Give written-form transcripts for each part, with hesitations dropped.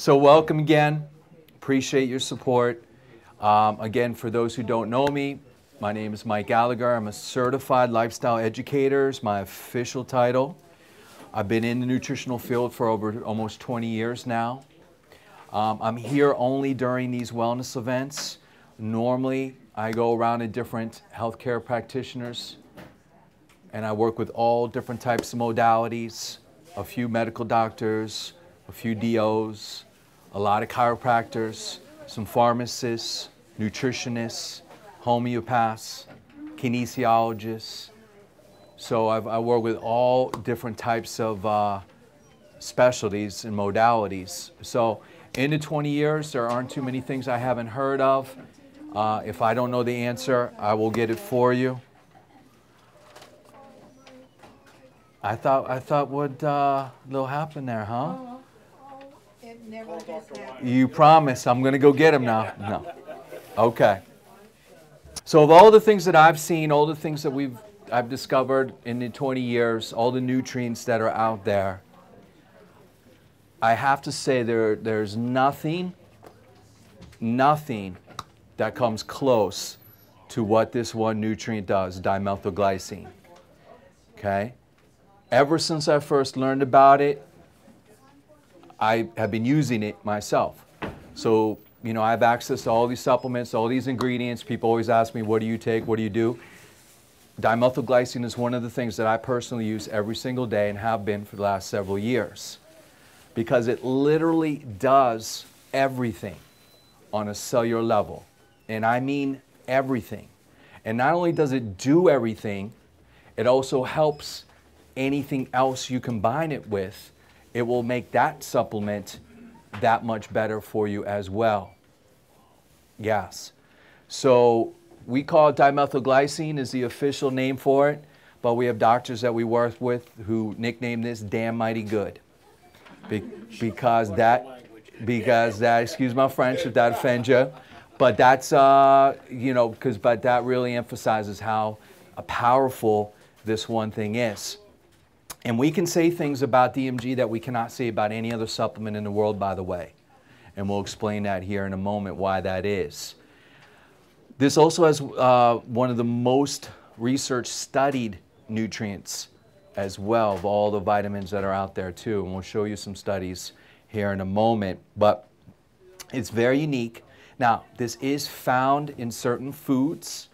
So welcome again. Appreciate your support. Again, for those who don't know me, my name is Mike Gallagher. I'm a certified lifestyle educator, is my official title. I've been in the nutritional field for over almost 20 years now. I'm here only during these wellness events. Normally, I go around to different healthcare practitioners and I work with all different types of modalities, a few medical doctors, a few DOs, a lot of chiropractors, some pharmacists, nutritionists, homeopaths, kinesiologists. So I work with all different types of specialties and modalities. So in the 20 years, there aren't too many things I haven't heard of. If I don't know the answer, I will get it for you. I thought what little happened there, huh? It never just happened. You promise I'm going to go get him now? No. Okay. So of all the things that I've seen, all the things that I've discovered in the 20 years, all the nutrients that are out there, I have to say there's nothing that comes close to what this one nutrient does, dimethylglycine. Okay? Ever since I first learned about it, I have been using it myself. So, you know, I have access to all these supplements, all these ingredients. People always ask me, what do you take? What do you do? Dimethylglycine is one of the things that I personally use every single day and have been for the last several years, because it literally does everything on a cellular level. And I mean everything. And not only does it do everything, it also helps anything else you combine it with. It will make that supplement that much better for you as well. Yes. So we call it dimethylglycine is the official name for it, but we have doctors that we work with who nickname this damn mighty good. Because that, excuse my French if that offends you, but that's, you know, but that really emphasizes how powerful this one thing is. And we can say things about DMG that we cannot say about any other supplement in the world, by the way. And we'll explain that here in a moment, why that is. This also has one of the most research studied nutrients as well, of all the vitamins that are out there too. And we'll show you some studies here in a moment. But it's very unique. Now, this is found in certain foods,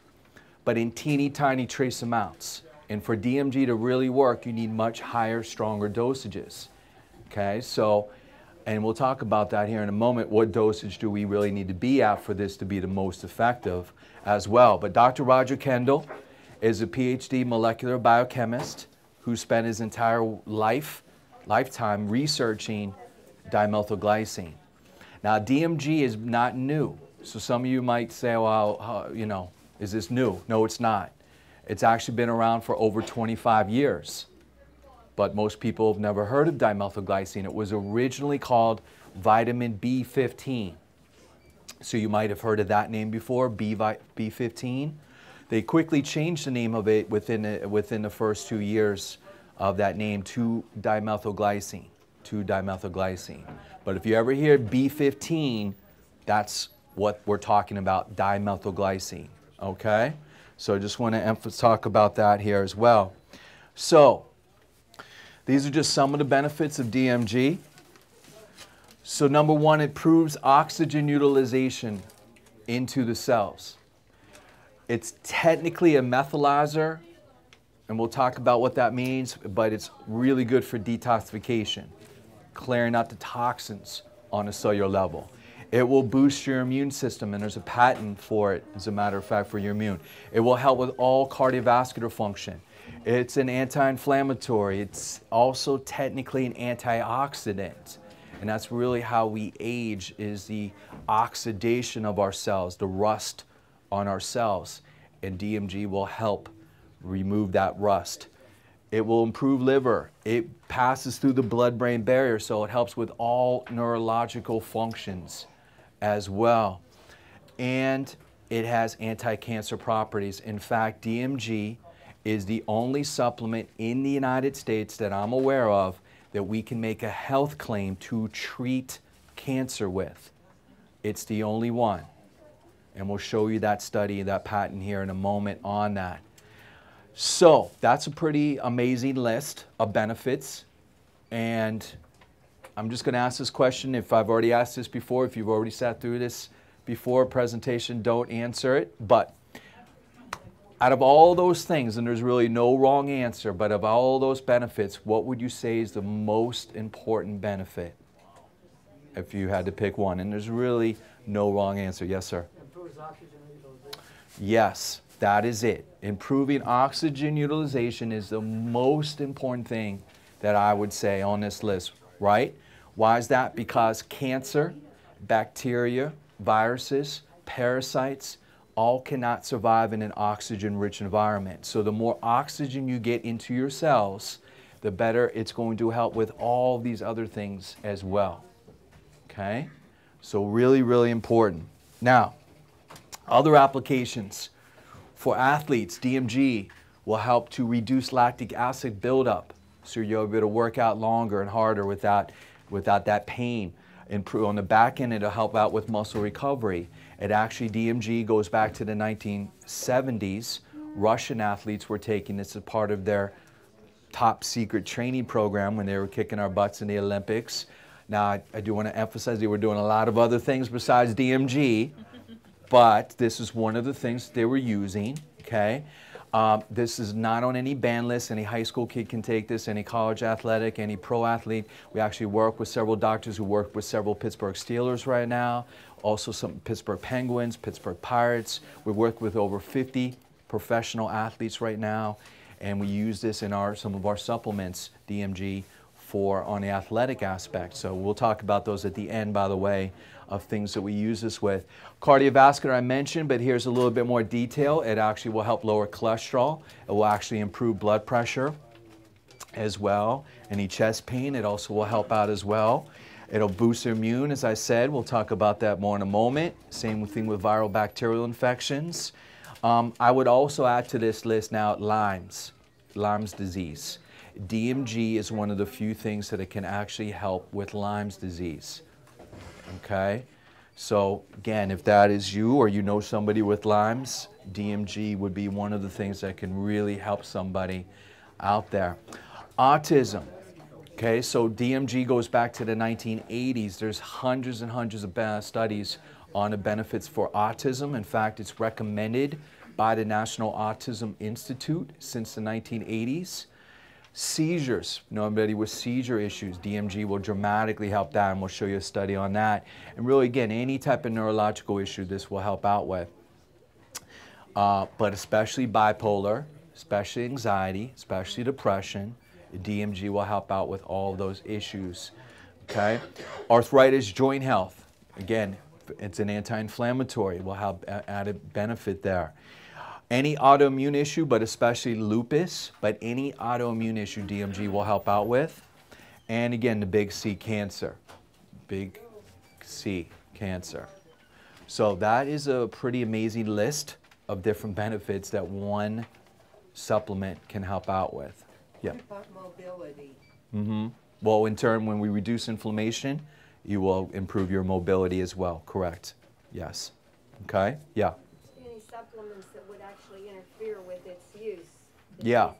but in teeny tiny trace amounts. And for DMG to really work, you need much higher, stronger dosages. Okay, so, and we'll talk about that here in a moment. What dosage do we really need to be at for this to be the most effective as well? But Dr. Roger Kendall is a PhD molecular biochemist who spent his entire lifetime researching dimethylglycine. Now, DMG is not new. So some of you might say, well, you know, is this new? No, it's not. It's actually been around for over 25 years. But most people have never heard of dimethylglycine. It was originally called vitamin B15. So you might have heard of that name before, B15. They quickly changed the name of it within the first 2 years of that name to dimethylglycine, But if you ever hear B15, that's what we're talking about, dimethylglycine, okay? So I just want to talk about that here as well. So these are just some of the benefits of DMG. So number one, it improves oxygen utilization into the cells. It's technically a methylizer, and we'll talk about what that means, but it's really good for detoxification, clearing out the toxins on a cellular level. It will boost your immune system, and there's a patent for it, as a matter of fact, for your immune. It will help with all cardiovascular function. It's an anti-inflammatory. It's also technically an antioxidant. And that's really how we age, is the oxidation of our cells, the rust on our cells. And DMG will help remove that rust. It will improve liver. It passes through the blood-brain barrier, so it helps with all neurological functions as well. And it has anti-cancer properties. In fact, DMG is the only supplement in the United States that I'm aware of that we can make a health claim to treat cancer with. It's the only one. And we'll show you that study, that patent here in a moment on that. So that's a pretty amazing list of benefits. And I'm just going to ask this question. If I've already asked this before, if you've already sat through this before presentation, don't answer it. But out of all those things, and there's really no wrong answer, but of all those benefits, what would you say is the most important benefit? If you had to pick one. And there's really no wrong answer. Yes, sir? Improves oxygen utilization. Yes, that is it. Improving oxygen utilization is the most important thing that I would say on this list, right? Why is that? Because cancer, bacteria, viruses, parasites, all cannot survive in an oxygen-rich environment. So the more oxygen you get into your cells, the better it's going to help with all these other things as well. Okay? So really, really important. Now, other applications. For athletes, DMG will help to reduce lactic acid buildup, so you'll be able to work out longer and harder without that pain. On the back end, it'll help out with muscle recovery. It actually, DMG goes back to the 1970s. Russian athletes were taking this as part of their top secret training program when they were kicking our butts in the Olympics. Now, I do want to emphasize they were doing a lot of other things besides DMG, but this is one of the things they were using, okay? This is not on any ban list. Any high school kid can take this, any college athletic, any pro athlete. We actually work with several doctors who work with several Pittsburgh Steelers right now, also some Pittsburgh Penguins, Pittsburgh Pirates. We work with over 50 professional athletes right now, and we use this in some of our supplements, DMG, on the athletic aspect. So we'll talk about those at the end, by the way, of things that we use this with. Cardiovascular I mentioned, but here's a little bit more detail. It actually will help lower cholesterol. It will actually improve blood pressure as well. Any chest pain, it also will help out as well. It'll boost the immune, as I said. We'll talk about that more in a moment. Same thing with viral bacterial infections. I would also add to this list now Lyme's disease. DMG is one of the few things that it can actually help with Lyme's disease. Okay? So again, if that is you or you know somebody with Lyme's, DMG would be one of the things that can really help somebody out there. Autism. Okay, so DMG goes back to the 1980s. There's hundreds and hundreds of studies on the benefits for autism. In fact, it's recommended by the National Autism Institute since the 1980s. Seizures, nobody with seizure issues, DMG will dramatically help that, and we'll show you a study on that. And really, again, any type of neurological issue this will help out with. But especially bipolar, especially anxiety, especially depression, DMG will help out with all of those issues. Okay? Arthritis, joint health. Again, it's an anti-inflammatory, will have added benefit there. Any autoimmune issue, but especially lupus, but any autoimmune issue DMG will help out with. And again, the big C, cancer. Big C, cancer. So that is a pretty amazing list of different benefits that one supplement can help out with. Yeah. What about mobility? Well, in turn, when we reduce inflammation, you will improve your mobility as well, correct? Yes. Okay? Yeah. Any supplements that would actually interfere with its use? Yeah.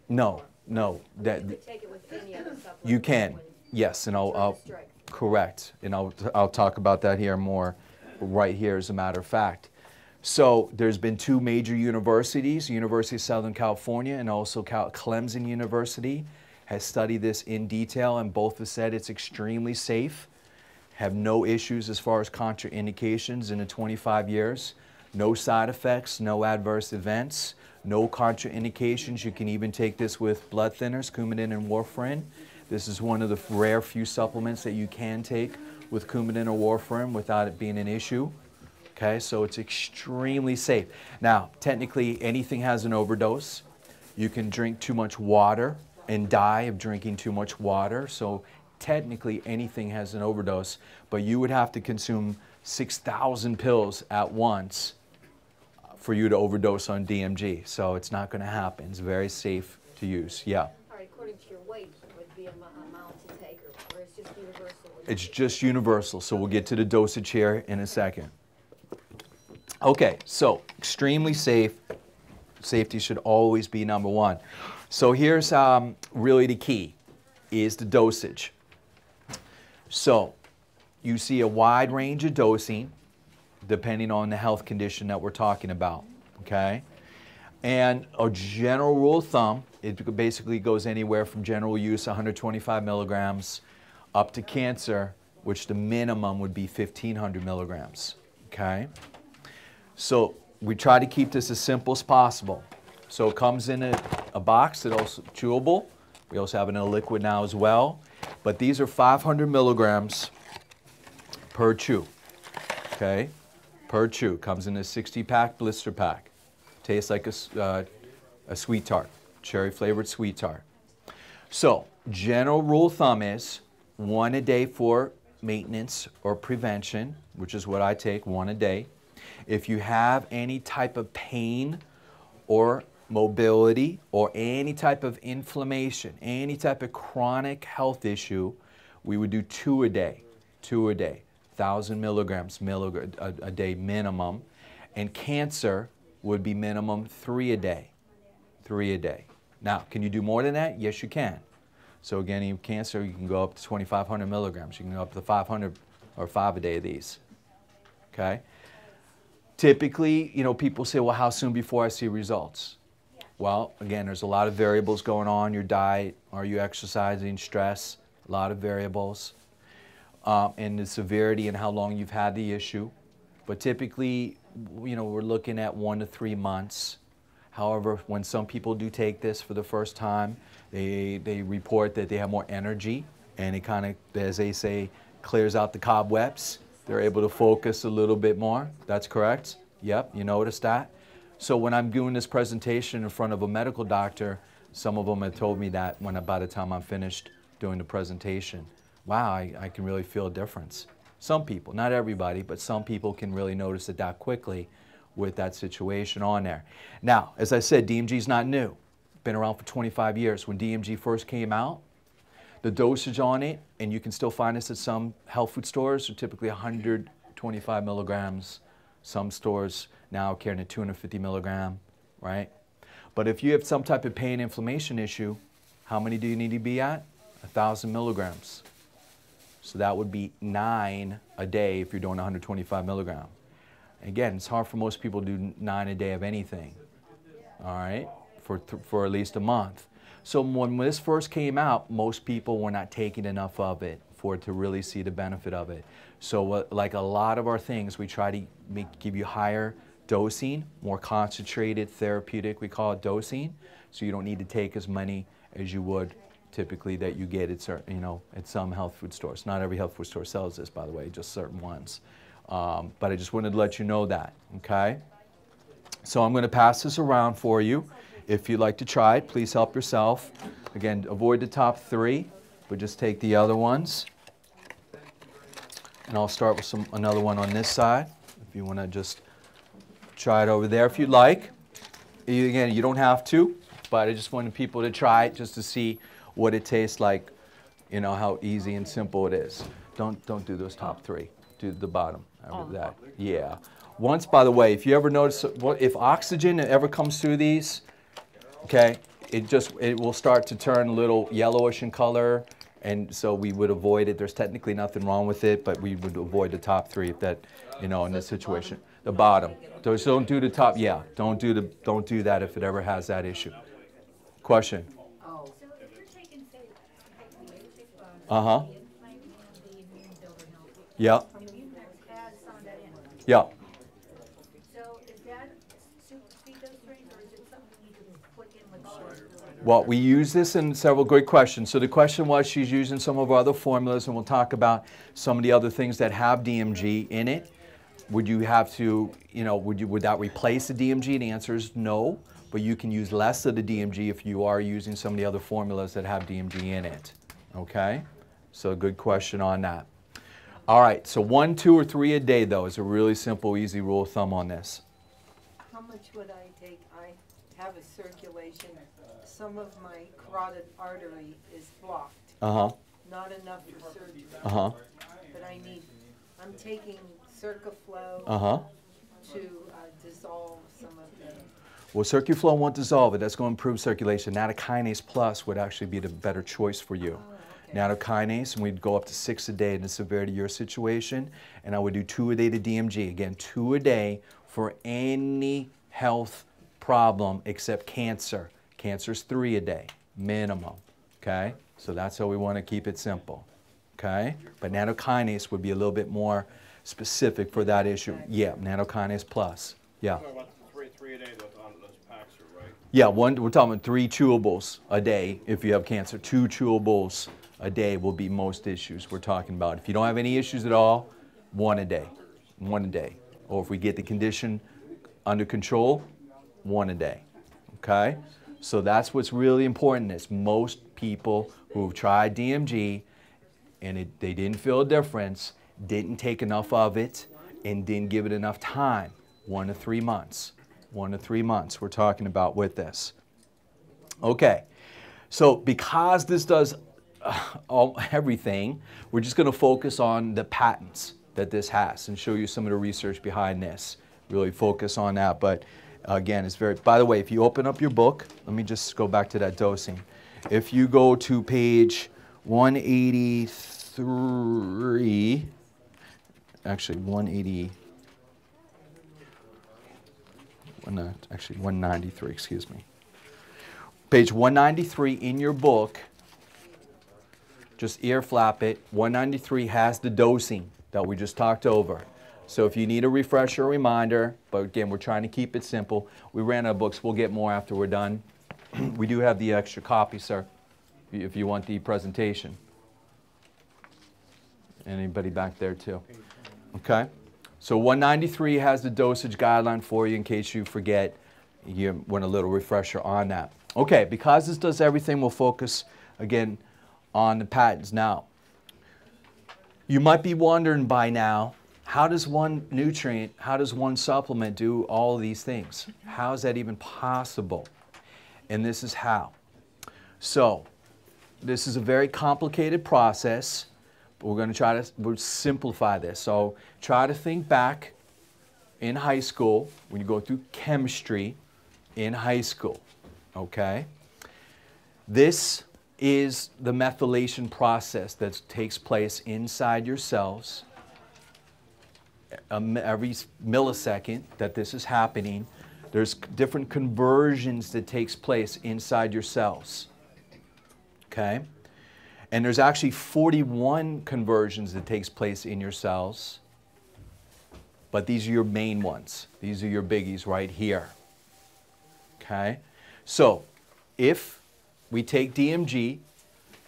No. You could take it with any other supplement. You can. Yes, and I'll correct. And I'll talk about that here more right here as a matter of fact. So there's been two major universities, University of Southern California and also Clemson University has studied this in detail, and both have said it's extremely safe, have no issues as far as contraindications in the 25 years, no side effects, no adverse events, no contraindications. You can even take this with blood thinners, Coumadin and warfarin. This is one of the rare few supplements that you can take with Coumadin or warfarin without it being an issue. Okay, so it's extremely safe. Now, technically, anything has an overdose. You can drink too much water and die of drinking too much water. So technically, anything has an overdose. But you would have to consume 6,000 pills at once for you to overdose on DMG. So it's not going to happen. It's very safe to use. Yeah. All right, according to your weight would be an amount to take, or it's just universal? It's just universal. So we'll get to the dosage here in a second. Okay, so extremely safe. Safety should always be number one. So here's really the key, is the dosage. So you see a wide range of dosing depending on the health condition that we're talking about, okay? And a general rule of thumb, it basically goes anywhere from general use 125 milligrams up to cancer, which the minimum would be 1,500 milligrams, okay? So we try to keep this as simple as possible. So it comes in a box that's also chewable. We also have it in a liquid now as well. But these are 500 milligrams per chew, okay? Per chew. Comes in a 60-pack blister pack. Tastes like a sweet tart, cherry-flavored sweet tart. So general rule of thumb is 1 a day for maintenance or prevention, which is what I take, 1 a day. If you have any type of pain or mobility or any type of inflammation, any type of chronic health issue, we would do 2 a day, 2 a day, 1,000 milligrams a day minimum. And cancer would be minimum 3 a day, 3 a day. Now, can you do more than that? Yes, you can. So again, in cancer, you can go up to 2,500 milligrams. You can go up to 500 or 5 a day of these, okay? Typically, you know, people say, well, how soon before I see results? Well, again, there's a lot of variables going on. Your diet, are you exercising, stress, a lot of variables. And the severity and how long you've had the issue. But typically, you know, we're looking at 1 to 3 months. However, when some people do take this for the first time, they report that they have more energy, and it kind of, as they say, clears out the cobwebs. They're able to focus a little bit more. That's correct? Yep, you noticed that? So when I'm doing this presentation in front of a medical doctor, some of them have told me that by the time I'm finished doing the presentation, wow, I can really feel a difference. Some people, not everybody, but some people can really notice it that quickly with that situation on there. Now, as I said, DMG is not new. Been around for 25 years. When DMG first came out, the dosage on it, and you can still find this at some health food stores, are typically 125 milligrams. Some stores now carrying a 250 milligram, right? But if you have some type of pain inflammation issue, how many do you need to be at? 1,000 milligrams. So that would be 9 a day if you're doing 125 milligram. Again, it's hard for most people to do 9 a day of anything, all right, for at least a month. So when this first came out, most people were not taking enough of it for it to really see the benefit of it. So like a lot of our things, we try to give you higher dosing, more concentrated therapeutic, we call it dosing, so you don't need to take as many as you would typically that you get at certain, you know, at some health food stores. Not every health food store sells this, by the way, just certain ones. But I just wanted to let you know that, okay? So I'm going to pass this around for you. If you'd like to try it, please help yourself. Again, avoid the top 3, but just take the other ones. And I'll start with another one on this side, if you want to just try it over there if you'd like. Again, you don't have to, but I just wanted people to try it just to see what it tastes like, you know, how easy and simple it is. Don't do those top 3. Do the bottom. That. Yeah. Once, by the way, if you ever notice, if oxygen ever comes through these, okay, it will start to turn a little yellowish in color, and so we would avoid it. There's technically nothing wrong with it, but we would avoid the top 3 if that, you know, in this situation. The bottom. So don't do the top. Yeah, don't do that if it ever has that issue. Question. Oh. So if you're taking, say, Uh-huh. the immune builder milk, Yeah. you add some of that in. Yeah. So is that supersede those drinks, or is it something you can put in with sugar? Well, we use this in several great questions. So the question was, she's using some of our other formulas, and we'll talk about some of the other things that have DMG in it. Would you have to, you know, would that replace the DMG? The answer is no, but you can use less of the DMG if you are using some of the other formulas that have DMG in it. Okay? So good question on that. All right, so 1, 2, or 3 a day, though, is a really simple, easy rule of thumb on this. How much would I take? I have a circulation. Some of my carotid artery is blocked. Uh-huh. Not enough for surgery. Uh-huh. but I'm taking Circaflow Uh-huh. to dissolve some of the, Well, Circuflow won't dissolve it. That's going to improve circulation. Nattokinase Plus would actually be the better choice for you. okay. Nattokinase, and we'd go up to 6 a day in the severity of your situation, and I would do 2 a day to DMG. Again, 2 a day for any health problem except cancer. Cancer's 3 a day, minimum, okay? So that's how we want to keep it simple, okay? But nattokinase would be a little bit more specific for that issue. Yeah, nattokinase Plus, yeah. Talking about the three a day on those packs, right? Yeah, we're talking about 3 chewables a day if you have cancer. 2 chewables a day will be most issues we're talking about. If you don't have any issues at all, 1 a day. 1 a day. Or if we get the condition under control, 1 a day. Okay? So that's what's really important is most people who have tried DMG and they didn't feel a difference, didn't take enough of it, and didn't give it enough time. 1 to 3 months. 1 to 3 months we're talking about with this. Okay, so because this does everything, we're just going to focus on the patents that this has and show you some of the research behind this. Really focus on that. But again, it's very, by the way, if you open up your book, let me just go back to that dosing. If you go to page 183, actually 180, actually 193, excuse me. Page 193 in your book, just ear flap it. 193 has the dosing that we just talked over. So if you need a refresher or reminder, but again, we're trying to keep it simple. We ran out of books. We'll get more after we're done. We do have the extra copy, sir, if you want the presentation. Anybody back there too? Okay. So 193 has the dosage guideline for you in case you forget. You want a little refresher on that. Okay, because this does everything, we'll focus again on the patents. Now, you might be wondering by now, how does one nutrient, how does one supplement do all of these things? How is that even possible? And this is how. So, this is a very complicated process, but we're going to try to simplify this. So, try to think back in high school, when you go through chemistry in high school, okay? This is the methylation process that takes place inside your cells. Every millisecond that this is happening, there's different conversions that takes place inside your cells. Okay? And there's actually 41 conversions that takes place in your cells. But these are your main ones. These are your biggies right here. Okay? So, if we take DMG,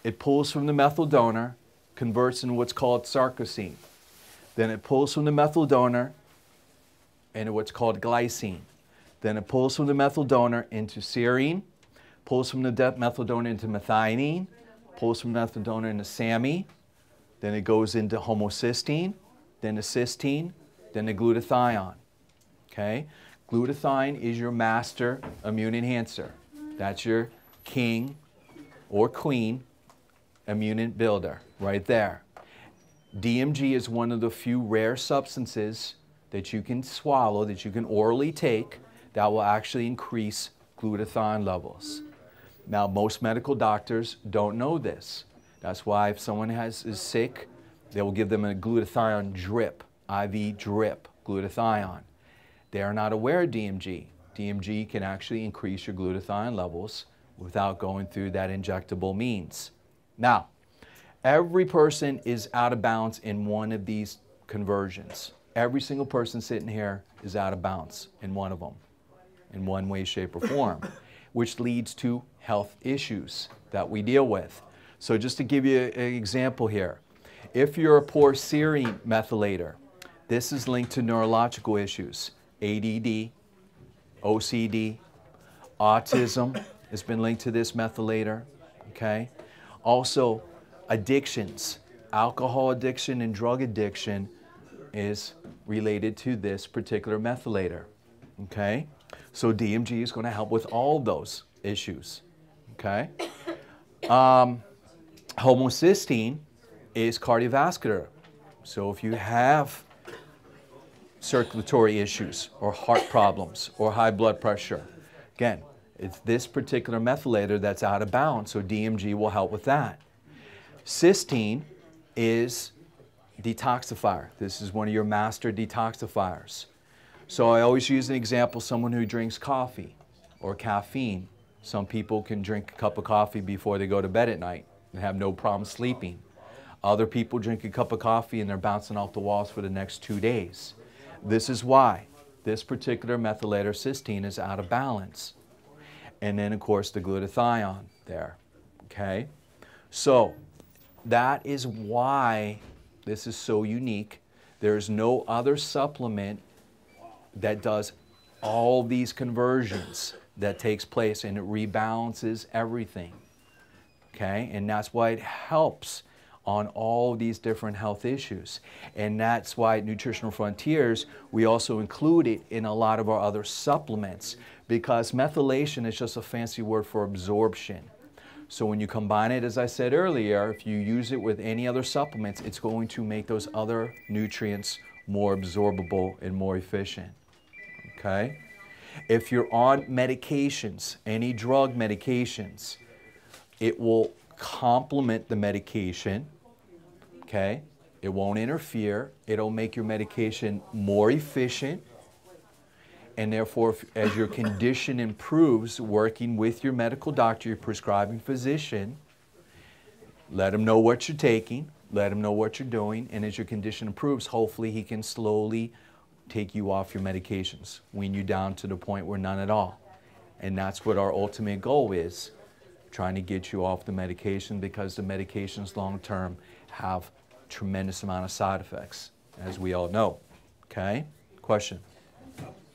it pulls from the methyl donor, converts into what's called sarcosine. Then it pulls from the methyl donor into what's called glycine. Then it pulls from the methyl donor into serine, pulls from the methyl donor into methionine, pulls from the methyl donor into SAMe, then it goes into homocysteine, then the cysteine, then the glutathione. Okay? Glutathione is your master immune enhancer. That's your king or queen immune builder right there. DMG is one of the few rare substances that you can swallow, that you can orally take, that will actually increase glutathione levels. Now, most medical doctors don't know this. That's why if someone is sick, they will give them a glutathione drip, IV drip, glutathione. They are not aware of DMG. DMG can actually increase your glutathione levels without going through that injectable means. Now, every person is out of bounds in one of these conversions. Every single person sitting here is out of bounds in one of them, in one way, shape, or form, which leads to health issues that we deal with. So just to give you an example here, if you're a poor serine methylator, this is linked to neurological issues, ADD, OCD, autism has been linked to this methylator, okay? Also, addictions, alcohol addiction and drug addiction is related to this particular methylator, okay? So DMG is going to help with all those issues, okay? Homocysteine is cardiovascular So if you have circulatory issues or heart problems or high blood pressure, again, it's this particular methylator that's out of balance, so DMG will help with that. Cysteine is detoxifier. This is one of your master detoxifiers. So I always use an example, someone who drinks coffee or caffeine. Some people can drink a cup of coffee before they go to bed at night and have no problem sleeping. Other people drink a cup of coffee and they're bouncing off the walls for the next 2 days. This is why this particular methylator cysteine is out of balance. And then of course the glutathione there, okay? So that is why this is so unique. There's no other supplement that does all these conversions that takes place, and it rebalances everything, okay? And that's why it helps on all these different health issues. And that's why at Nutritional Frontiers, we also include it in a lot of our other supplements, because methylation is just a fancy word for absorption. So when you combine it, as I said earlier, if you use it with any other supplements, it's going to make those other nutrients more absorbable and more efficient, okay? If you're on medications, any drug medications, it will complement the medication, okay? It won't interfere. It'll make your medication more efficient. And therefore, as your condition improves, working with your medical doctor, your prescribing physician, let him know what you're taking, let him know what you're doing, and as your condition improves, hopefully he can slowly take you off your medications, wean you down to the point where none at all. And that's what our ultimate goal is, trying to get you off the medication, because the medications long-term have tremendous amount of side effects, as we all know. Okay? Question?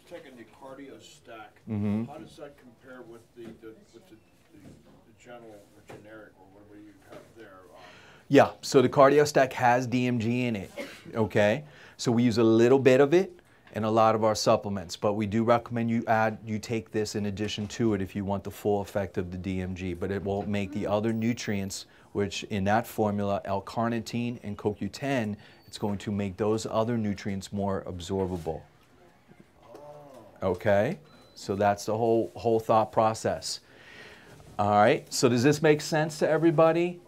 Taking the cardio stack, how does that compare with the general or generic, or what do you have there? Yeah, so the cardio stack has DMG in it, okay? So we use a little bit of it in a lot of our supplements, but we do recommend you take this in addition to it if you want the full effect of the DMG, but it will make the other nutrients, which in that formula, L-carnitine and CoQ10, it's going to make those other nutrients more absorbable. Okay, so that's the whole thought process. All right, so does this make sense to everybody?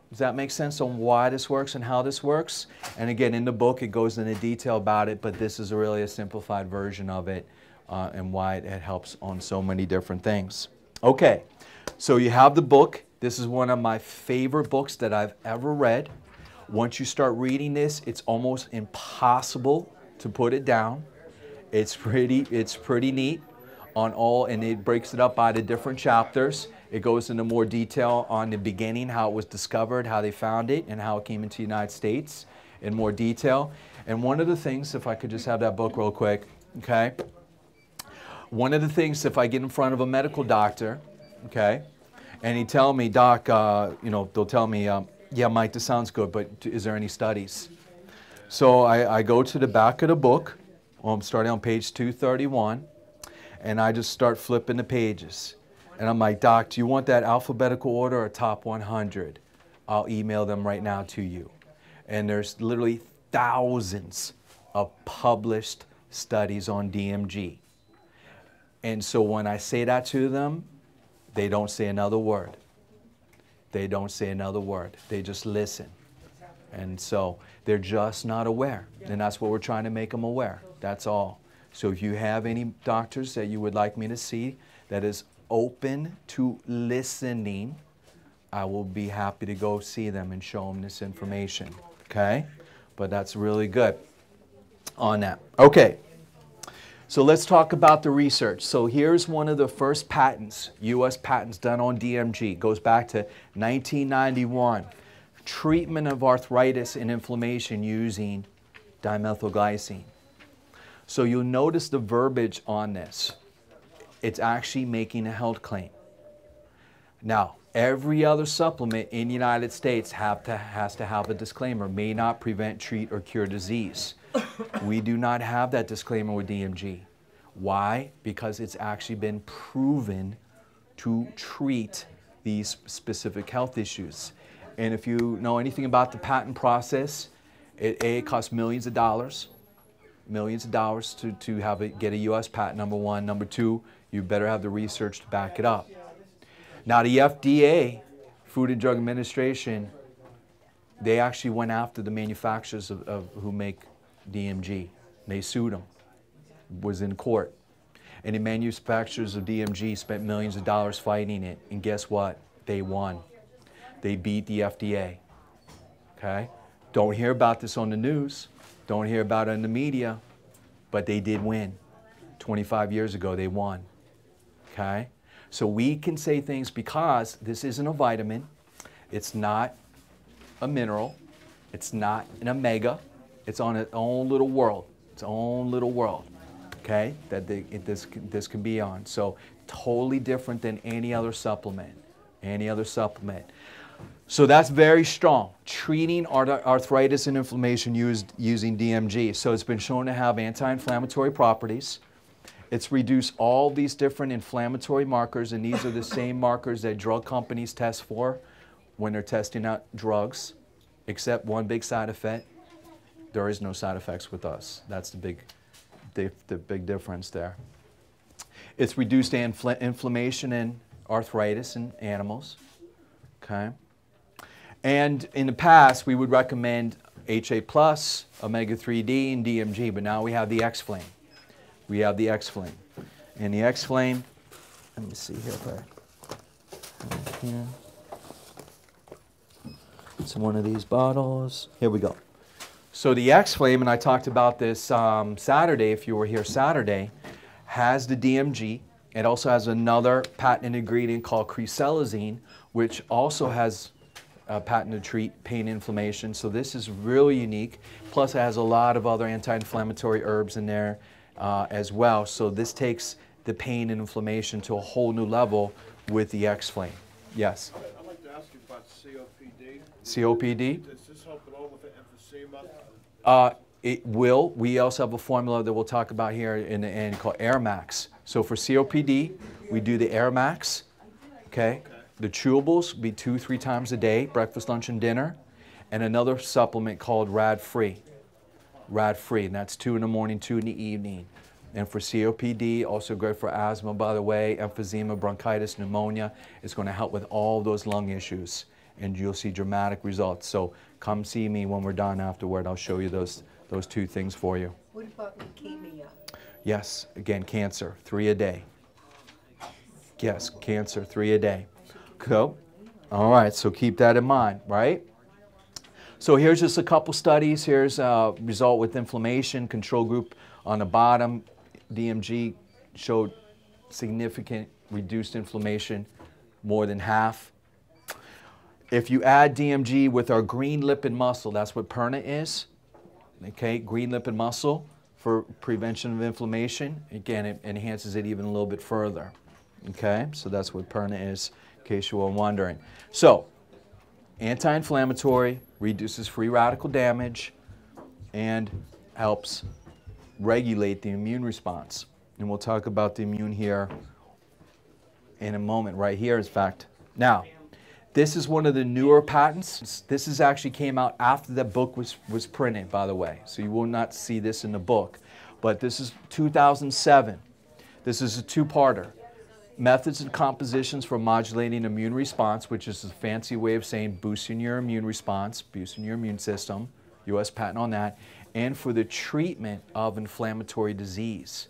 Does that make sense on why this works and how this works? And again, in the book, it goes into detail about it, but this is really a simplified version of it and why it helps on so many different things. Okay, so you have the book. This is one of my favorite books that I've ever read. Once you start reading this, it's almost impossible to put it down. It's pretty neat on all, and it breaks it up by the different chapters. It goes into more detail on the beginning, how it was discovered, how they found it, and how it came into the United States in more detail. And one of the things, if I could just have that book real quick, okay? One of the things, if I get in front of a medical doctor, okay, and he tell me, Doc, you know, they'll tell me, yeah, Mike, this sounds good, but is there any studies? So I go to the back of the book. I'm starting on page 231, and I just start flipping the pages. And I'm like, Doc, do you want that alphabetical order or top 100? I'll email them right now to you. And there's literally thousands of published studies on DMG. And so when I say that to them, they don't say another word. They don't say another word. They just listen. And so they're just not aware. And that's what we're trying to make them aware. That's all. So if you have any doctors that you would like me to see that is open to listening, I will be happy to go see them and show them this information. Okay? But that's really good on that. Okay. So let's talk about the research. So here's one of the first patents, U.S. patents done on DMG. It goes back to 1991. Treatment of arthritis and inflammation using dimethylglycine. So you'll notice the verbiage on this. It's actually making a health claim. Now, every other supplement in the United States has to have a disclaimer, may not prevent, treat, or cure disease. We do not have that disclaimer with DMG. Why? Because it's actually been proven to treat these specific health issues. And if you know anything about the patent process It costs millions of dollars to have it get a U.S. patent, number one. Number two, you better have the research to back it up. Now the FDA, Food and Drug Administration, they actually went after the manufacturers of who make DMG. They sued them. Was in court. And the manufacturers of DMG spent millions of dollars fighting it. And guess what? They won. They beat the FDA. Okay? Don't hear about this on the news. Don't hear about it in the media. But they did win. 25 years ago, they won. Okay? So we can say things because this isn't a vitamin. It's not a mineral. It's not an omega. It's on its own little world. Its own little world. Okay? That this can be on. So totally different than any other supplement. Any other supplement. So that's very strong. Treating arthritis and inflammation using DMG. So it's been shown to have anti-inflammatory properties. It's reduced all these different inflammatory markers, and these are the same markers that drug companies test for when they're testing out drugs, except one big side effect. There is no side effects with us. That's the big difference there. It's reduced inflammation and arthritis in animals. Okay. And in the past, we would recommend HA+, omega-3D, and DMG, but now we have the X-Flame. We have the X-Flame. And the X-Flame, let me see here if it's one of these bottles. Here we go. So the X-Flame, and I talked about this Saturday, if you were here Saturday, has the DMG. It also has another patented ingredient called creselazine, which also has patent to treat pain and inflammation. So this is really unique. Plus it has a lot of other anti-inflammatory herbs in there as well. So this takes the pain and inflammation to a whole new level with the X-Flame. Yes? I'd like to ask you about COPD. COPD? Does this help at all with the emphysema? It will. We also have a formula that we'll talk about here in the end called AirMax. So for COPD, we do the AirMax. Okay? The chewables be 2-3 times a day, breakfast, lunch, and dinner. And another supplement called Rad-Free. Rad-Free, and that's 2 in the morning, 2 in the evening. And for COPD, also great for asthma, by the way, emphysema, bronchitis, pneumonia. It's going to help with all those lung issues. And you'll see dramatic results. So come see me when we're done afterward. I'll show you those 2 things for you. What about leukemia? Yes, again, cancer, 3 a day. Yes, cancer, 3 a day. Cool. All right, so keep that in mind, right? So here's just a couple studies. Here's a result with inflammation, control group on the bottom. DMG showed significant reduced inflammation, more than half. If you add DMG with our green lipid muscle, that's what Perna is. Okay, green lipid muscle for prevention of inflammation. Again, it enhances it even a little bit further. Okay, so that's what Perna is, in case you were wondering. So, anti-inflammatory, reduces free radical damage, and helps regulate the immune response. And we'll talk about the immune here in a moment, right here, in fact. Now, this is one of the newer patents. This is actually came out after the book was printed, by the way. So you will not see this in the book. But this is 2007. This is a 2-parter. Methods and compositions for modulating immune response, which is a fancy way of saying boosting your immune response, boosting your immune system, U.S. patent on that, and for the treatment of inflammatory disease.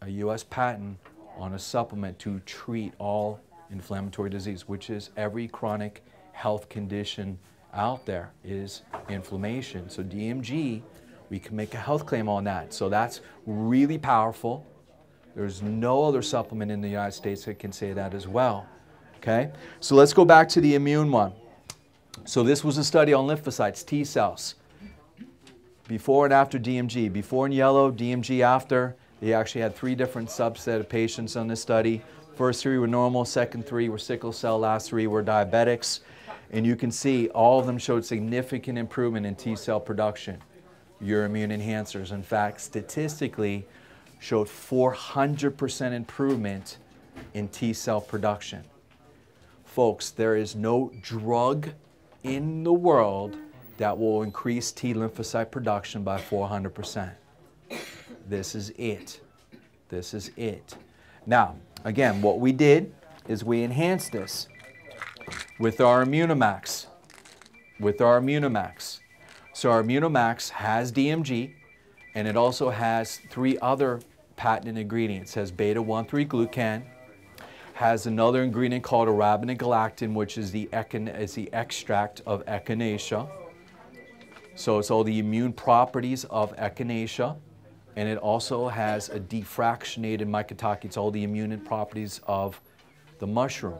A U.S. patent on a supplement to treat all inflammatory disease, which is every chronic health condition out there is inflammation. So DMG, we can make a health claim on that. So that's really powerful. There's no other supplement in the United States that can say that as well. Okay? So let's go back to the immune one. So this was a study on lymphocytes, T cells. Before and after DMG. Before in yellow, DMG after. They actually had 3 different subset of patients on this study. First 3 were normal, second 3 were sickle cell, last 3 were diabetics. And you can see all of them showed significant improvement in T cell production. Your immune enhancers. In fact, statistically, showed 400% improvement in T cell production. Folks, there is no drug in the world that will increase T lymphocyte production by 400%. This is it. This is it. Now, again, what we did is we enhanced this with our Immunomax. With our Immunomax. So our Immunomax has DMG, and it also has 3 other patented ingredients. It has beta-1,3-glucan, has another ingredient called arabinogalactin, which is the extract of echinacea. So it's all the immune properties of echinacea, and it also has a defractionated maitake. It's all the immune properties of the mushroom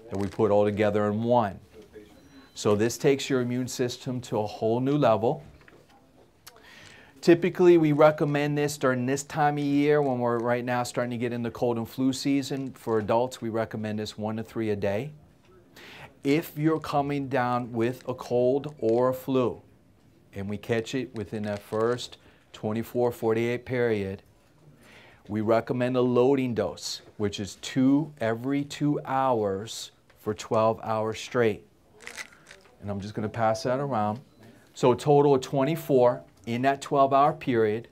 that we put all together in one. So this takes your immune system to a whole new level. Typically, we recommend this during this time of year when we're right now starting to get in the cold and flu season. For adults, we recommend this 1 to 3 a day. If you're coming down with a cold or a flu, and we catch it within that first 24, 48 period, we recommend a loading dose, which is 2 every 2 hours for 12 hours straight. And I'm just going to pass that around. So a total of 24 in that 12-hour period.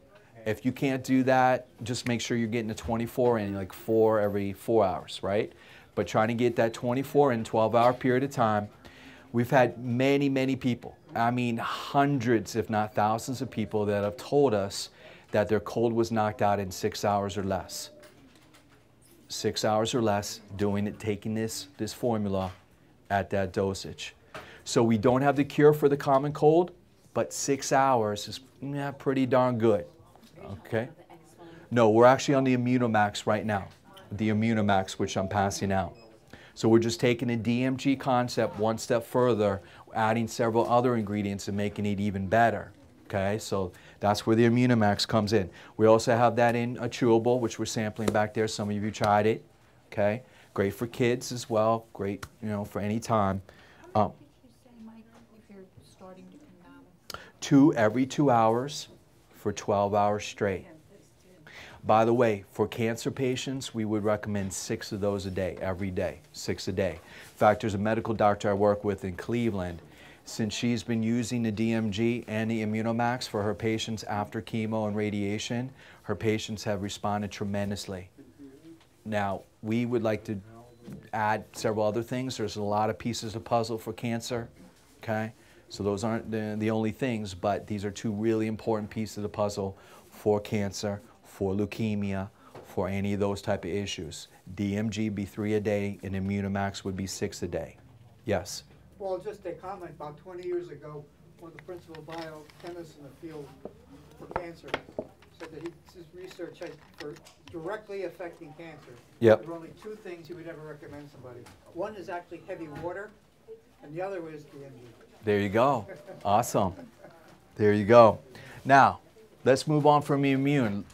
If you can't do that, just make sure you're getting a 24 in, like 4 every 4 hours, right? But trying to get that 24 in 12-hour period of time. We've had many, many people, I mean hundreds if not thousands of people that have told us that their cold was knocked out in 6 hours or less. 6 hours or less doing it, taking this formula at that dosage. So we don't have the cure for the common cold, but 6 hours is pretty darn good. Okay? No, we're actually on the Immunomax right now. The Immunomax, which I'm passing out. So we're just taking the DMG concept one step further, adding several other ingredients and making it even better. Okay, so that's where the Immunomax comes in. We also have that in a chewable, which we're sampling back there. Some of you tried it. Okay, great for kids as well. Great, for any time. 2 every 2 hours for 12 hours straight. By the way, for cancer patients, we would recommend 6 of those a day, every day, 6 a day. In fact, there's a medical doctor I work with in Cleveland. Since she's been using the DMG and the Immunomax for her patients after chemo and radiation, her patients have responded tremendously. Now, we would like to add several other things. There's a lot of pieces of puzzle for cancer, okay? So those aren't the only things, but these are 2 really important pieces of the puzzle for cancer, for leukemia, for any of those type of issues. DMG be 3 a day, and Immunomax would be 6 a day. Yes? Well, just a comment, about 20 years ago, one of the principal biochemists in the field for cancer said that his research had for directly affecting cancer. Yep. There were only 2 things he would ever recommend somebody. One is actually heavy water, and the other is DMG. There you go. Awesome. There you go. Now, let's move on from immune.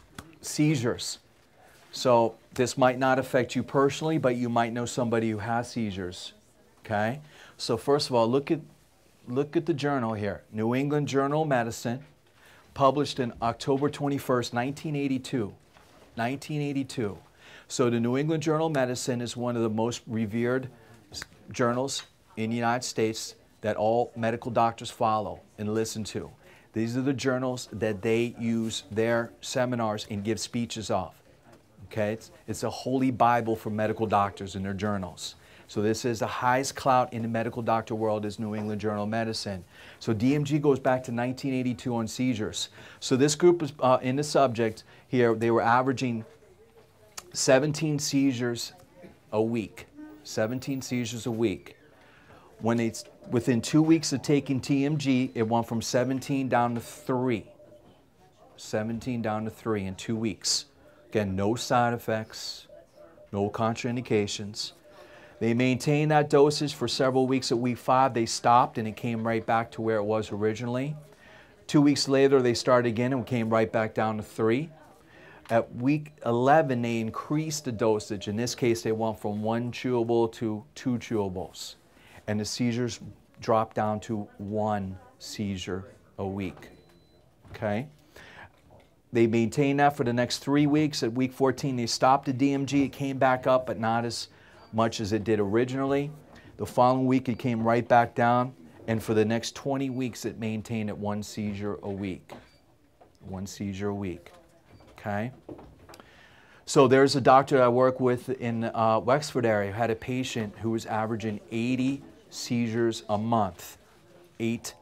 Seizures. So this might not affect you personally, but you might know somebody who has seizures. Okay? So first of all, look at the journal here. New England Journal of Medicine, published in October 21st, 1982. 1982. So the New England Journal of Medicine is one of the most revered journals in the United States that all medical doctors follow and listen to. These are the journals that they use their seminars and give speeches of. Okay? It's a holy Bible for medical doctors in their journals. So this is the highest clout in the medical doctor world is New England Journal of Medicine. So DMG goes back to 1982 on seizures. So this group is in the subject here, they were averaging 17 seizures a week. 17 seizures a week. When it's within 2 weeks of taking TMG, it went from 17 down to 3. 17 down to 3 in 2 weeks. Again, no side effects, no contraindications. They maintained that dosage for several weeks. At week 5, they stopped and it came right back to where it was originally. 2 weeks later, they started again and came right back down to 3. At week 11, they increased the dosage. In this case, they went from 1 chewable to 2 chewables. And the seizures dropped down to 1 seizure a week. Okay? They maintained that for the next 3 weeks. At week 14, they stopped the DMG. It came back up, but not as much as it did originally. The following week, it came right back down. And for the next 20 weeks, it maintained at 1 seizure a week. 1 seizure a week. Okay? So there's a doctor I work with in Wexford area who had a patient who was averaging 80 seizures a month. 80.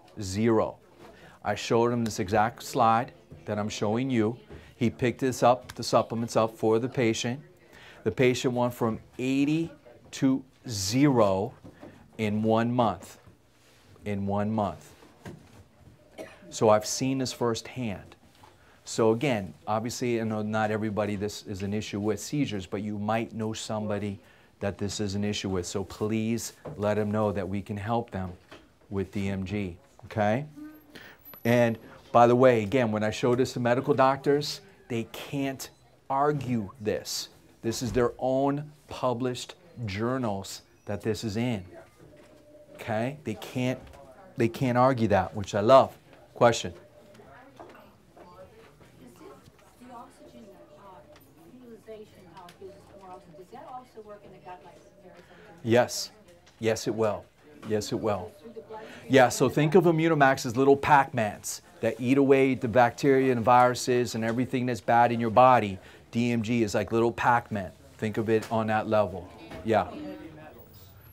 I showed him this exact slide that I'm showing you. He picked this up, the supplements up for the patient. The patient went from 80 to 0 in 1 month. In 1 month. So I've seen this firsthand. So again, obviously, I know not everybody this is an issue with seizures, but you might know somebody that this is an issue with. So please let them know that we can help them with DMG, okay? And by the way, again, when I show this to medical doctors, they can't argue this. This is their own published journals that this is in, okay? They can't argue that, which I love. Question? The oxygen utilization, how it uses more oxygen, does that also work in the gut like parasympathetic? Yes. Yes, it will. Yes, it will. Yeah, so think of Immunomax as little Pac-Mans that eat away the bacteria and viruses and everything that's bad in your body. DMG is like little Pac-Man. Think of it on that level. Yeah.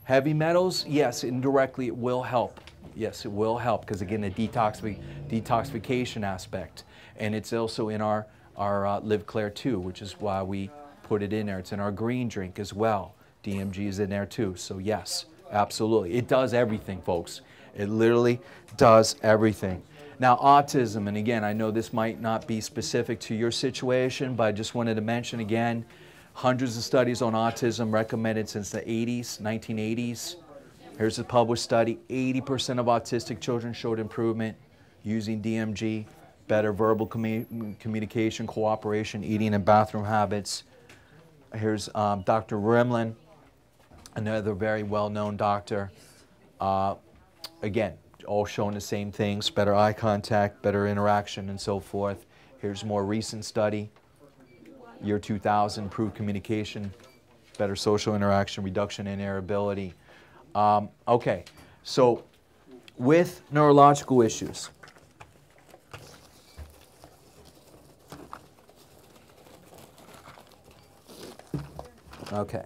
Heavy metals, yes, indirectly it will help. Yes, it will help because again, the detoxification aspect. And it's also in our Live Clear 2, which is why we put it in there. It's in our green drink as well. DMG is in there too. So yes, absolutely. It does everything, folks. It literally does everything. Now, autism, and again, I know this might not be specific to your situation, but I just wanted to mention again, hundreds of studies on autism recommended since the 80s, 1980s. Here's a published study. 80% of autistic children showed improvement using DMG, better verbal communication, cooperation, eating and bathroom habits. Here's Dr. Rimlin, another very well-known doctor. Again, all showing the same things, better eye contact, better interaction, and so forth. Here's a more recent study, year 2000, improved communication, better social interaction, reduction in irritability. Okay, so with neurological issues, okay,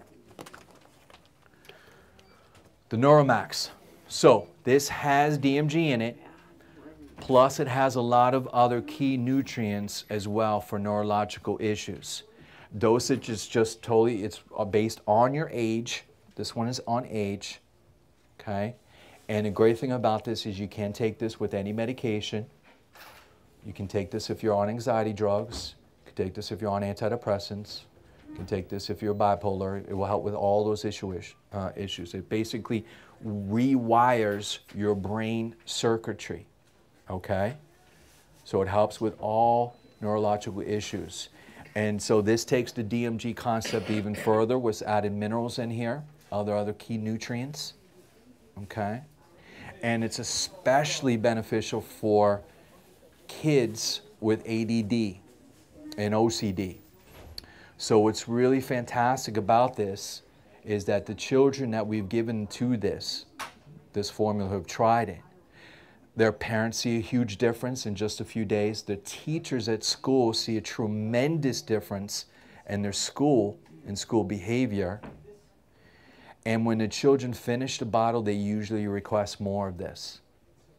the Neuromax. So this has DMG in it, plus it has a lot of other key nutrients as well for neurological issues. Dosage is just totally, it's based on your age. This one is on age, okay? And the great thing about this is you can take this with any medication. You can take this if you're on anxiety drugs. You can take this if you're on antidepressants. You can take this if you're bipolar. It will help with all those issues. It basically rewires your brain circuitry, okay? So it helps with all neurological issues. And so this takes the DMG concept even further with added minerals in here, other key nutrients, okay? And it's especially beneficial for kids with ADD and OCD. So what's really fantastic about this is that the children that we've given to this formula have tried it. Their parents see a huge difference in just a few days. The teachers at school see a tremendous difference in their school behavior. And when the children finish the bottle, they usually request more of this,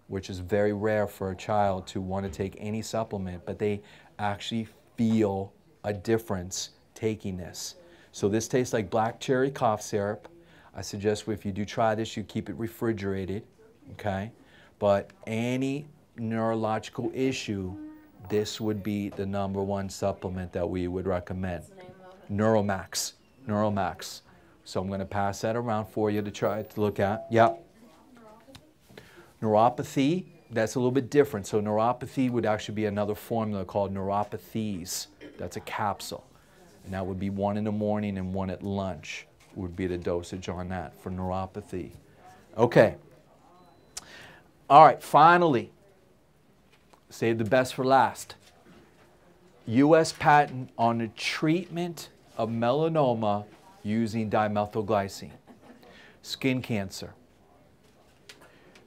which is very rare for a child to want to take any supplement, but they actually feel a difference taking this. So this tastes like black cherry cough syrup. I suggest if you do try this, you keep it refrigerated, okay? But any neurological issue, this would be the #1 supplement that we would recommend. Neuromax. Neuromax. So I'm going to pass that around for you to try to look at. Yep. Neuropathy, that's a little bit different. So neuropathy would actually be another formula called neuropathies. That's a capsule. And that would be 1 in the morning and 1 at lunch would be the dosage on that for neuropathy. Okay. All right, finally, save the best for last. U.S. patent on the treatment of melanoma using dimethylglycine. Skin cancer.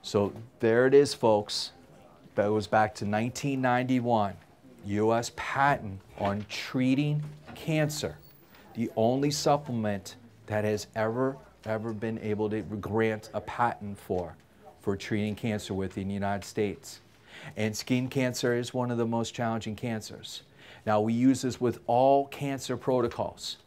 So there it is, folks. That goes back to 1991. U.S. patent on treating cancer. The only supplement that has ever been able to grant a patent for treating cancer within the United States. And skin cancer is one of the most challenging cancers. Now we use this with all cancer protocols,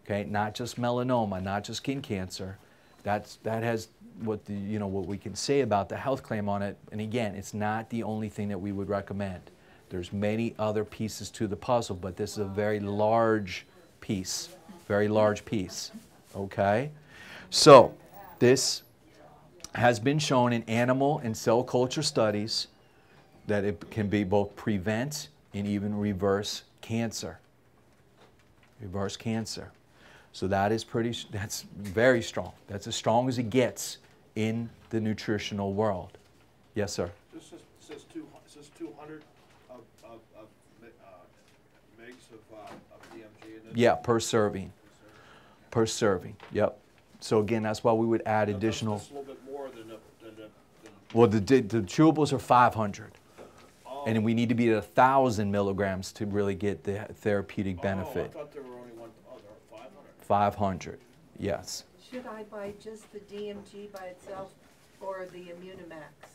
okay? Not just melanoma, not just skin cancer. That has what what we can say about the health claim on it. And again, it's not the only thing that we would recommend. There's many other pieces to the puzzle, but this is a very large piece, okay? So this has been shown in animal and cell culture studies that it can be both prevent and even reverse cancer. Reverse cancer. So that's very strong. That's as strong as it gets in the nutritional world. Yes, sir? This says 200 megs of DMG in it? Yeah, per serving. Per serving, yep. So again, that's why we would add additional. That's a little bit more than Well, the chewables are 500. And then we need to be at 1,000 milligrams to really get the therapeutic benefit. I thought there were only 500. 500, yes. Should I buy just the DMG by itself or the Immunimax?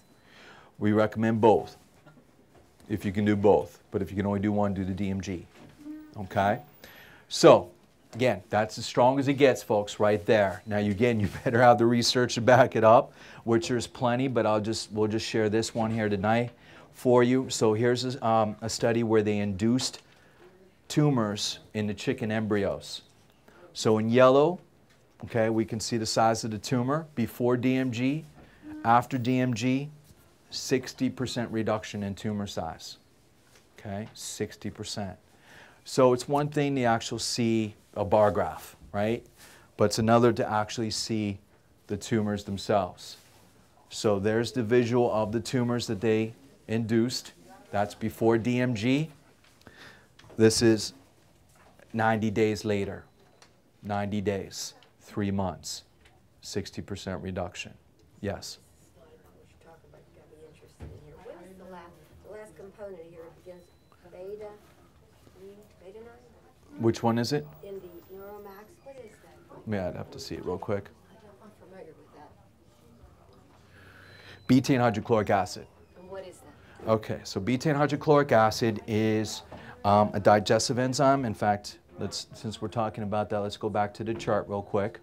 We recommend both, if you can do both. But if you can only do one, do the DMG, okay? So, again, that's as strong as it gets, folks, right there. Now, again, you better have the research to back it up, which there's plenty, but we'll just share this one here tonight for you. So here's a study where they induced tumors in the chicken embryos. So in yellow, okay, we can see the size of the tumor before DMG. After DMG, 60% reduction in tumor size, okay, 60%. So it's one thing to actually see a bar graph, right? But it's another to actually see the tumors themselves. So there's the visual of the tumors that they induced. That's before DMG. This is 90 days later. 90 days, 3 months, 60% reduction. Yes? Talk about got me interested in here. What is the last component here? It begins beta 9? Which one is it? In the Neuromax, what is that? Yeah, I'd have to see it real quick. I'm familiar with that. Betaine hydrochloric acid. And what is that? Okay, so betaine hydrochloric acid is a digestive enzyme. In fact, since we're talking about that, let's go back to the chart real quick.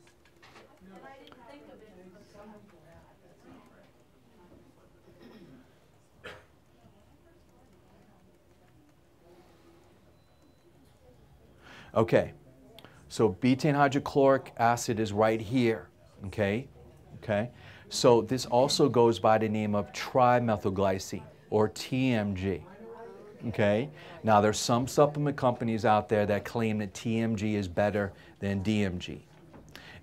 Okay, so betaine hydrochloric acid is right here, okay? So this also goes by the name of trimethylglycine, or TMG, okay? Now there's some supplement companies out there that claim that TMG is better than DMG.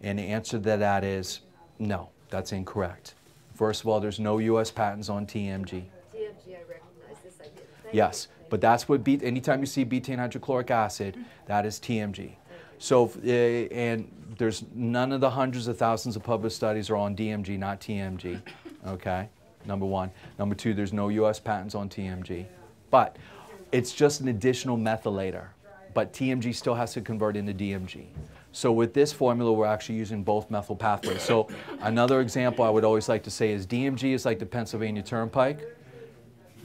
And the answer to that is no, that's incorrect. First of all, there's no U.S. patents on TMG. DMG, I recognize this. I did. Yes, but that's what, anytime you see betaine hydrochloric acid, that is TMG. So, and there's none of the hundreds of thousands of published studies are on DMG, not TMG, okay? Number one. Number two, there's no U.S. patents on TMG. But it's just an additional methylator. But TMG still has to convert into DMG. So with this formula, we're actually using both methyl pathways. So another example I would always like to say is DMG is like the Pennsylvania Turnpike.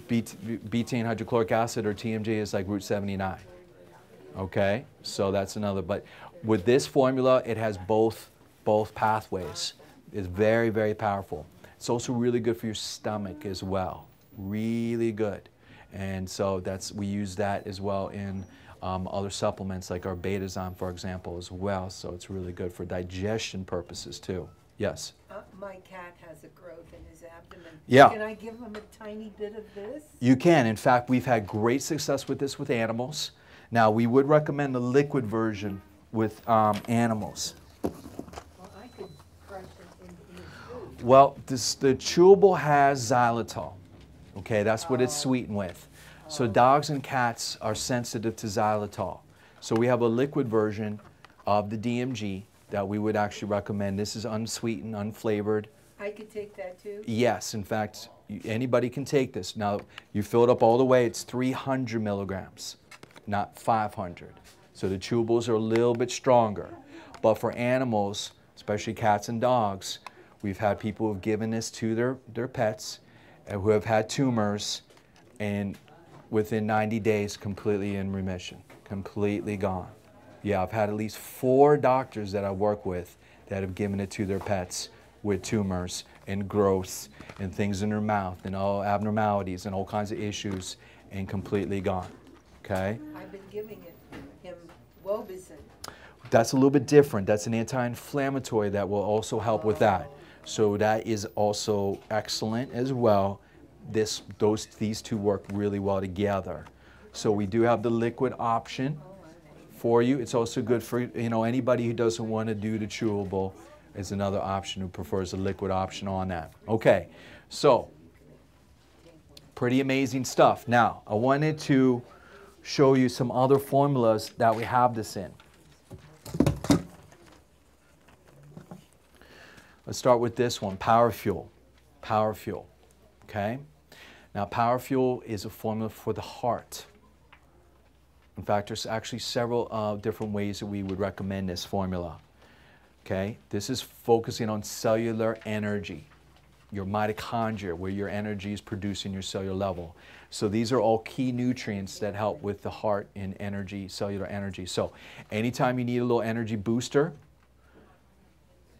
Betaine hydrochloric acid, or TMG, is like Route 79. Okay, so that's another. But with this formula, it has both pathways. It's very, very powerful. It's also really good for your stomach as well. Really good. And so we use that as well in other supplements like our Betazyme, for example, as well. So it's really good for digestion purposes too. Yes? My cat has a growth in his abdomen. Yeah. Can I give him a tiny bit of this? You can. In fact, we've had great success with this with animals. Now, we would recommend the liquid version with animals. Well, I could crush it in his food. Well, the chewable has xylitol. Okay, that's what it's sweetened with. So dogs and cats are sensitive to xylitol. So we have a liquid version of the DMG that we would actually recommend. This is unsweetened, unflavored, I could take that too? Yes, in fact, anybody can take this. Now, you fill it up all the way, it's 300 milligrams, not 500. So the chewables are a little bit stronger. But for animals, especially cats and dogs, we've had people who have given this to their pets and who have had tumors, and within 90 days, completely in remission, completely gone. Yeah, I've had at least 4 doctors that I work with that have given it to their pets with tumors and growths and things in their mouth and all abnormalities and all kinds of issues, and completely gone. Okay? I've been giving him Wobizin. That's a little bit different. That's an anti-inflammatory that will also help with that. So that is also excellent as well. These two work really well together. So we do have the liquid option for you. It's also good for anybody who doesn't want to do the chewable. Is another option who prefers a liquid option on that. Okay, so pretty amazing stuff. Now I wanted to show you some other formulas that we have this in. Let's start with this one, Power Fuel. Power Fuel, okay? Now, Power Fuel is a formula for the heart. In fact, there's actually several different ways that we would recommend this formula, okay? This is focusing on cellular energy, your mitochondria, where your energy is produced in your cellular level. So these are all key nutrients that help with the heart and energy, cellular energy. So anytime you need a little energy booster,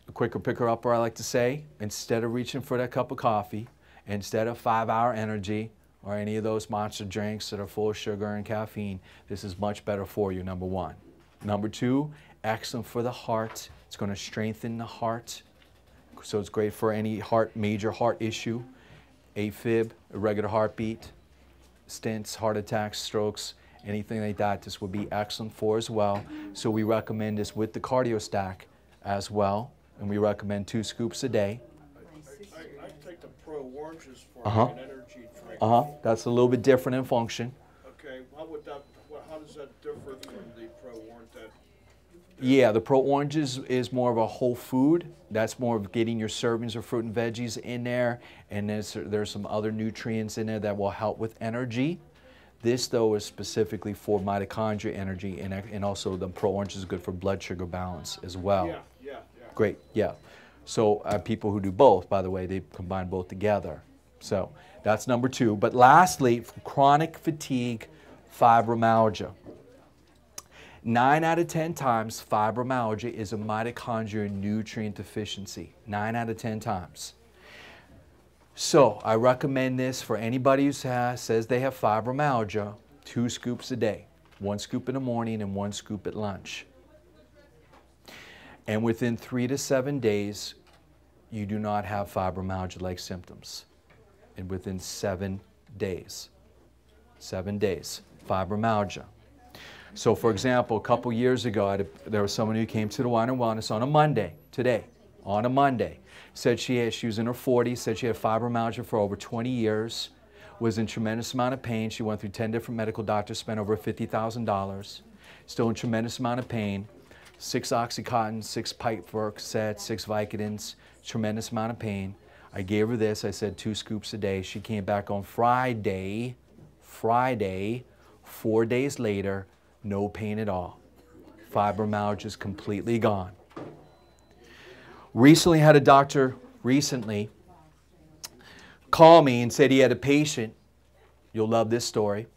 a quicker picker-upper, I like to say, instead of reaching for that cup of coffee, instead of 5-hour energy or any of those monster drinks that are full of sugar and caffeine, this is much better for you, number one. Number two, excellent for the heart. It's going to strengthen the heart. So it's great for any major heart issue, AFib, irregular heartbeat, stents, heart attacks, strokes, anything like that. This would be excellent for as well. So we recommend this with the cardio stack as well. And we recommend 2 scoops a day. I take the Pro Oranges for an energy drink. That's a little bit different in function. Okay, how does that differ from the Pro Orange? Yeah, the Pro Oranges is more of a whole food. That's more of getting your servings of fruit and veggies in there. And there's some other nutrients in there that will help with energy. This, though, is specifically for mitochondria energy, and also the Pro Orange is good for blood sugar balance as well. Yeah. Great, yeah. So people who do both, by the way, they combine both together. So that's number 2. But lastly, chronic fatigue, fibromyalgia. 9 out of 10 times, fibromyalgia is a mitochondrial nutrient deficiency. 9 out of 10 times. So I recommend this for anybody who says they have fibromyalgia, 2 scoops a day. 1 scoop in the morning and 1 scoop at lunch. And within 3 to 7 days, you do not have fibromyalgia-like symptoms. And within 7 days, fibromyalgia. So for example, a couple years ago, there was someone who came to the Wine and Wellness on a Monday, said she was in her 40s, said she had fibromyalgia for over 20 years, was in tremendous amount of pain. She went through 10 different medical doctors, spent over $50,000, still in tremendous amount of pain. 6 Oxycontin, 6 pipe Percocet, 6 Vicodins, tremendous amount of pain. I gave her this. I said 2 scoops a day. She came back on Friday, 4 days later, no pain at all. Fibromyalgia is completely gone. Recently had a doctor call me and said he had a patient, you'll love this story,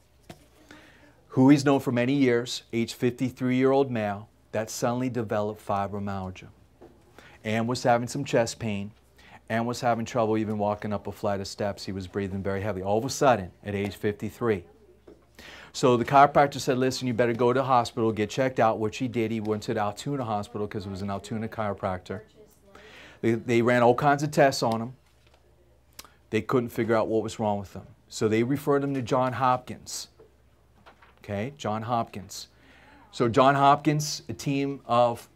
who he's known for many years, age 53-year-old male, that suddenly developed fibromyalgia and was having some chest pain and was having trouble even walking up a flight of steps. He was breathing very heavily all of a sudden at age 53. So the chiropractor said, listen, you better go to the hospital, get checked out, which he did. He went to the Altoona hospital because it was an Altoona chiropractor. They ran all kinds of tests on him. They couldn't figure out what was wrong with him. So they referred him to Johns Hopkins. Okay, Johns Hopkins. So Johns Hopkins, a team of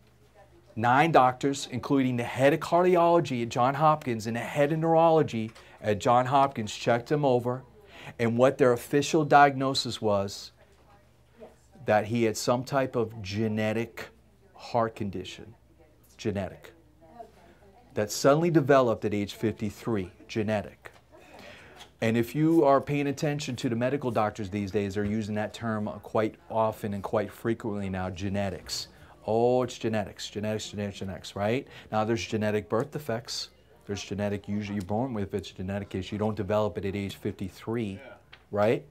9 doctors, including the head of cardiology at Johns Hopkins and the head of neurology at Johns Hopkins, checked him over. And what their official diagnosis was, that he had some type of genetic heart condition. Genetic. that suddenly developed at age 53, genetic. And if you are paying attention to the medical doctors these days, they're using that term quite often and quite frequently now, genetics. Oh, it's genetics, genetics, genetics, genetics, right? Now there's genetic birth defects. There's genetic, usually you're born with it's a genetic issue. You don't develop it at age 53, right?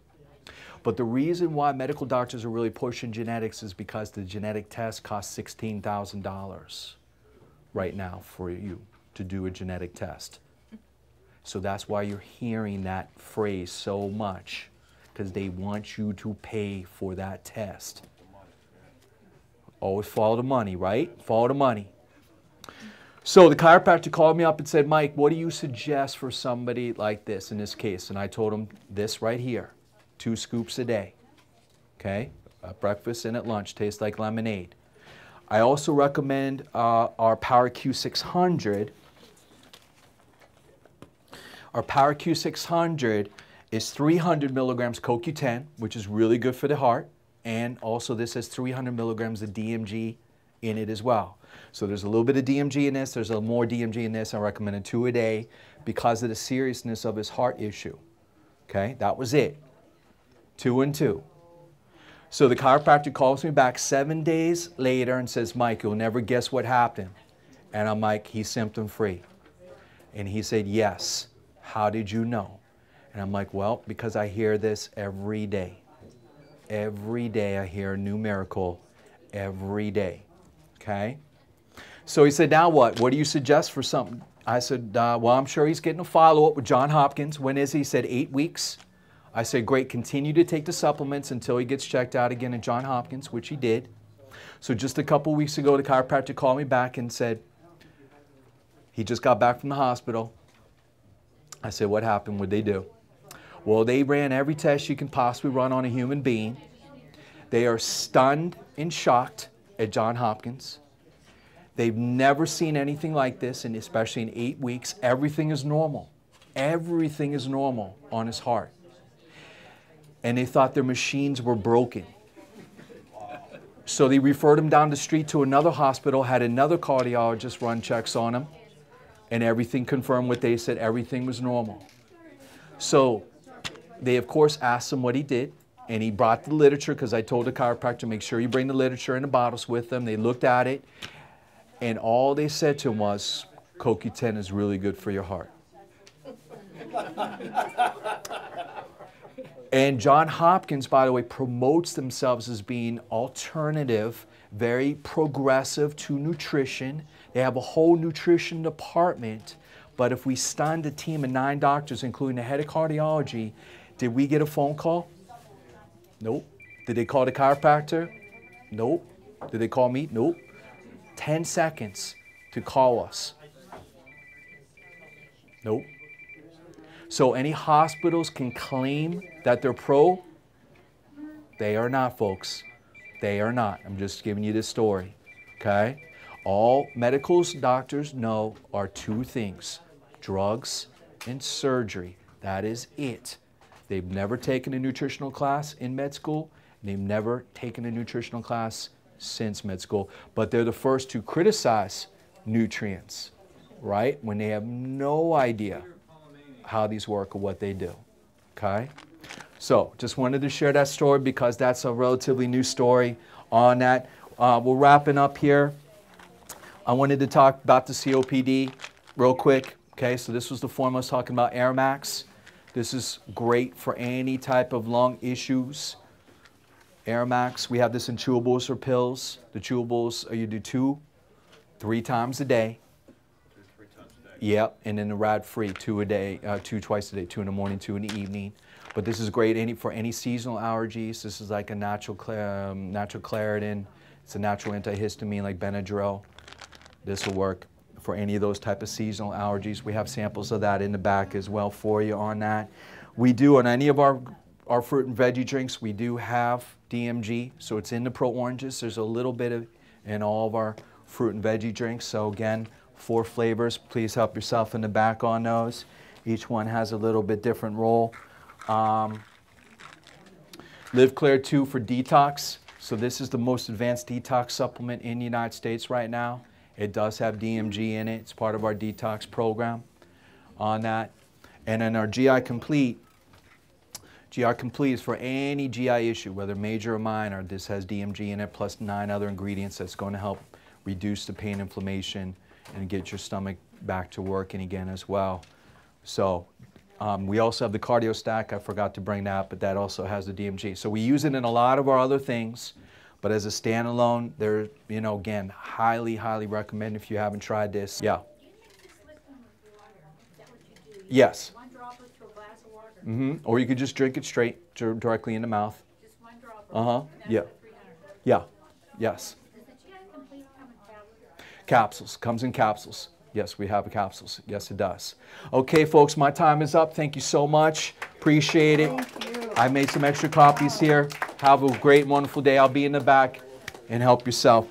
But the reason why medical doctors are really pushing genetics is because the genetic test costs $16,000 right now for you to do a genetic test. So that's why you're hearing that phrase so much, because they want you to pay for that test. Always follow the money, right? Follow the money. So the chiropractor called me up and said, Mike, what do you suggest for somebody like this in this case? And I told him this right here, 2 scoops a day, okay? At breakfast and at lunch, tastes like lemonade. I also recommend our Power Q600. Our Power Q600 is 300 milligrams CoQ10, which is really good for the heart. And also this has 300 milligrams of DMG in it as well. So there's a little bit of DMG in this. There's a more DMG in this. I recommend 2 a day because of the seriousness of his heart issue. Okay, that was it. 2 and 2. So the chiropractor calls me back 7 days later and says, Mike, you'll never guess what happened. And I'm like, he's symptom free. And he said, yes. How did you know? And I'm like, well, because I hear this every day. Every day I hear a new miracle. Every day. Okay? So he said, now what? What do you suggest for something? I said, well, I'm sure he's getting a follow-up with Johns Hopkins. When is he? He said 8 weeks. I said, great, continue to take the supplements until he gets checked out again at Johns Hopkins, which he did. So just a couple weeks ago, the chiropractor called me back and said, he just got back from the hospital. I said, what happened? What'd they do? Well, they ran every test you can possibly run on a human being. They are stunned and shocked at Johns Hopkins. They've never seen anything like this, and especially in 8 weeks. Everything is normal. Everything is normal on his heart. And they thought their machines were broken. So they referred him down the street to another hospital, had another cardiologist run checks on him, and everything confirmed what they said. Everything was normal. So they, of course, asked him what he did, and he brought the literature, because I told the chiropractor, make sure you bring the literature in the bottles with them. They looked at it, and all they said to him was, CoQ10 is really good for your heart. And Johns Hopkins, by the way, promotes themselves as being alternative, very progressive to nutrition. They have a whole nutrition department. But if we stunned a team of 9 doctors, including the head of cardiology, did we get a phone call? Nope. Did they call the chiropractor? Nope. Did they call me? Nope. 10 seconds to call us. Nope. So any hospitals can claim that they're pro? They are not, folks. They are not. I'm just giving you this story, okay? All medical doctors know are 2 things, drugs and surgery. That is it. They've never taken a nutritional class in med school. They've never taken a nutritional class since med school. But they're the first to criticize nutrients, right? When they have no idea how these work or what they do, okay? So just wanted to share that story because that's a relatively new story on that. We're wrapping up here. I wanted to talk about the COPD real quick, okay? So this was the form I was talking about, Air Max. This is great for any type of lung issues. Air Max, we have this in chewables or pills. The chewables, you do 2, 3 times a day. 2 to 3 times a day. Yep, and then the rad-free, 2 a day, 2 twice a day, 2 in the morning, 2 in the evening. But this is great for any seasonal allergies. This is like a natural Claritin. It's a natural antihistamine like Benadryl. This will work for any of those type of seasonal allergies. We have samples of that in the back as well for you on that. We do on any of our fruit and veggie drinks, we do have DMG, so it's in the Pro Oranges. There's a little bit of in all of our fruit and veggie drinks. So again, 4 flavors. Please help yourself in the back on those. Each one has a little bit different role. Live Clear 2 for detox. So this is the most advanced detox supplement in the United States right now. It does have DMG in it. It's part of our detox program on that. And then our GI Complete is for any GI issue, whether major or minor. This has DMG in it plus 9 other ingredients that's going to help reduce the pain, inflammation, and get your stomach back to working again as well. So we also have the Cardio Stack. I forgot to bring that, but that also has the DMG. So we use it in a lot of our other things, but as a standalone, they're, you know, again, highly, highly recommend if you haven't tried this. Yeah. Yes. One droplet to a glass of water. Or you could just drink it straight, directly in the mouth. Just one droplet. Uh-huh. And that's Yeah. for 300. Yeah. Yes. Does the GI Complete come in tablets? Capsules. Comes in capsules. Yes, we have capsules. Yes, it does. Okay, folks, my time is up. Thank you so much. Appreciate it. Thank you. I made some extra copies here. Have a great, wonderful day. I'll be in the back, and help yourself.